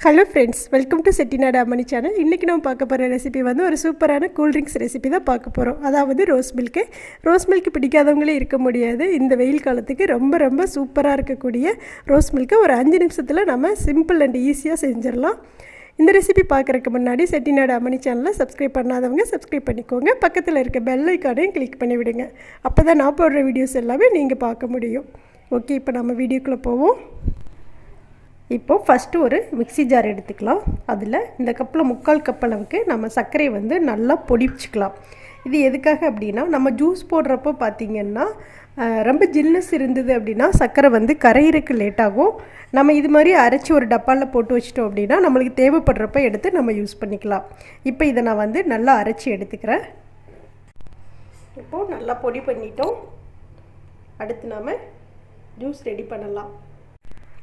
Hello friends, welcome to Chettinad அம்மணி channel. இன்றைக்கி நம்ம பார்க்க போகிற ரெசிபி வந்து ஒரு சூப்பரான கூல்ட்ரிங்க்ஸ் ரெசிபி தான் பார்க்க போகிறோம். அதாவது ரோஸ் மில்க்கு பிடிக்காதவங்களே இருக்க முடியாது. இந்த வெயில் காலத்துக்கு ரொம்ப ரொம்ப சூப்பராக இருக்கக்கூடிய ரோஸ் மில்க்கை ஒரு 5 நிமிஷத்தில் நம்ம சிம்பிள் அண்ட் ஈஸியாக செஞ்சிடலாம். இந்த ரெசிபி பார்க்குறதுக்கு முன்னாடி செட்டிநாடு அம்மணி சேனலை சப்ஸ்கிரைப் பண்ணாதவங்க சப்ஸ்கிரைப் பண்ணிக்கோங்க. பக்கத்தில் இருக்க பெல் ஐக்கானையும் கிளிக் பண்ணி விடுங்க. அப்போ தான் நான் போடுற வீடியோஸ் எல்லாமே நீங்கள் பார்க்க முடியும். ஓகே, இப்போ நம்ம வீடியோக்குள்ளே போவோம். இப்போது ஃபஸ்ட்டு ஒரு மிக்ஸி ஜார் எடுத்துக்கலாம். அதில் இந்த கப்பில் 3/4 கப் அளவுக்கு நம்ம சர்க்கரையை வந்து நல்லா பொடிச்சிக்கலாம். இது எதுக்காக அப்படின்னா, நம்ம ஜூஸ் போடுறப்போ பார்த்திங்கன்னா ரொம்ப ஜில்னஸ் இருந்தது அப்படின்னா சர்க்கரை வந்து கரையிறதுக்கு லேட் ஆகும். நம்ம இது மாதிரி அரைச்சி ஒரு டப்பாவில் போட்டு வச்சிட்டோம் அப்படின்னா நம்மளுக்கு தேவைப்படுறப்ப எடுத்து நம்ம யூஸ் பண்ணிக்கலாம். இப்போ இதை நான் வந்து நல்லா அரைச்சி எடுத்துக்கிறேன். இப்போது நல்லா பொடி பண்ணிட்டோம். அடுத்து நாம் ஜூஸ் ரெடி பண்ணலாம்.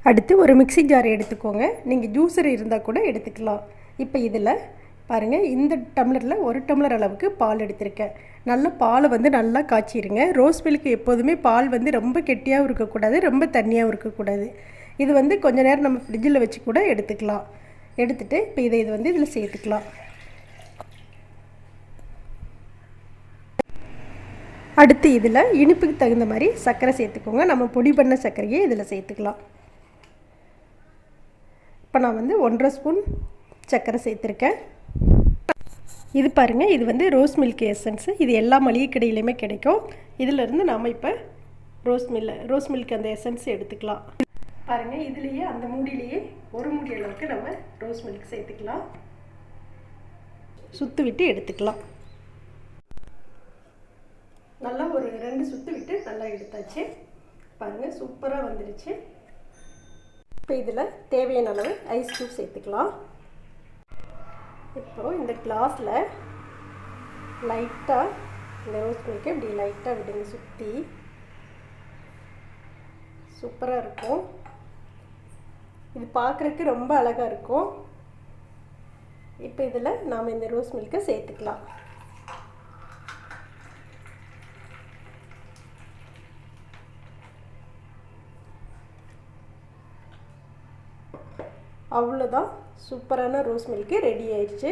அடுத்து ஒரு மிக்ஸி ஜார் எடுத்துக்கோங்க. நீங்கள் ஜூஸர் இருந்தால் கூட எடுத்துக்கலாம். இப்போ இதில் பாருங்கள், இந்த டம்ளரில் 1 டம்ளர் அளவுக்கு பால் எடுத்திருக்கேன். நல்ல பாலை வந்து நல்லா காய்ச்சிருங்க. ரோஸ் மில்க்கு எப்போதுமே பால் வந்து ரொம்ப கெட்டியாகவும் இருக்கக்கூடாது, ரொம்ப தண்ணியாகவும் இருக்கக்கூடாது. இது வந்து கொஞ்சம் நேரம் நம்ம ஃப்ரிட்ஜில் வச்சு கூட எடுத்துக்கலாம். எடுத்துகிட்டு இப்போ இது வந்து இதில் சேர்த்துக்கலாம். அடுத்து இதில் இனிப்புக்கு தகுந்த மாதிரி சர்க்கரை சேர்த்துக்கோங்க. நம்ம பொடி பண்ண சர்க்கரையே இதில் சேர்த்துக்கலாம். இப்போ நான் வந்து 1.5 ஸ்பூன் சர்க்கரை சேர்த்துருக்கேன். இது பாருங்கள், இது வந்து ரோஸ் மில்க் எசன்ஸு. இது எல்லா மளிகை கடையிலையுமே கிடைக்கும். இதிலேருந்து நாம் இப்போ ரோஸ் மில்க் அந்த எசன்ஸ் எடுத்துக்கலாம். பாருங்கள், இதுலேயே அந்த மூடியிலேயே ஒரு மூடி அளவுக்கு நம்ம ரோஸ் மில்க் சேர்த்துக்கலாம். சுற்று விட்டு எடுத்துக்கலாம். நல்லா ஒரு 2 சுற்று விட்டு நல்லா எடுத்தாச்சு. பாருங்கள், சூப்பராக வந்துடுச்சு. இப்போ இதில் தேவையான அளவு ஐஸ் க்யூப் சேர்த்துக்கலாம். இப்போது இந்த கிளாஸில் லைட்டாக இந்த ரோஸ் மில்க்கு இப்படி லைட்டாக விடுங்க. சுற்றி சூப்பராக இருக்கும். இது பார்க்குறதுக்கு ரொம்ப அழகாக இருக்கும். இப்போ இதில் நாம் இந்த ரோஸ் மில்க்கை சேர்த்துக்கலாம். அவ்வளோதான், சூப்பரான ரோஸ் மில்க்கு ரெடி ஆயிடுச்சு.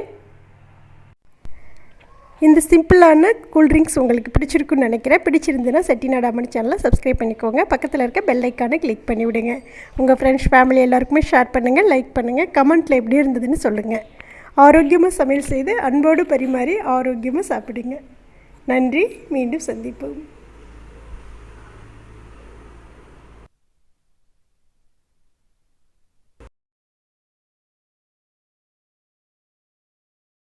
இந்த சிம்பிளான கூல்ட்ரிங்க்ஸ் உங்களுக்கு பிடிச்சிருக்குன்னு நினைக்கிறேன். பிடிச்சிருந்துன்னா செட்டிநாடு அம்மணி சேனலை சப்ஸ்கிரைப் பண்ணிக்கோங்க. பக்கத்தில் இருக்க பெல் ஐக்கானை கிளிக் பண்ணி விடுங்க. உங்கள் ஃப்ரெண்ட்ஸ் ஃபேமிலி எல்லாருக்குமே ஷேர் பண்ணுங்கள், லைக் பண்ணுங்கள், கமெண்ட்டில் எப்படி இருந்ததுன்னு சொல்லுங்கள். ஆரோக்கியமாக சமையல் செய்து அன்போடு பரிமாறி ஆரோக்கியமாக சாப்பிடுங்க. நன்றி, மீண்டும் சந்திப்போம்.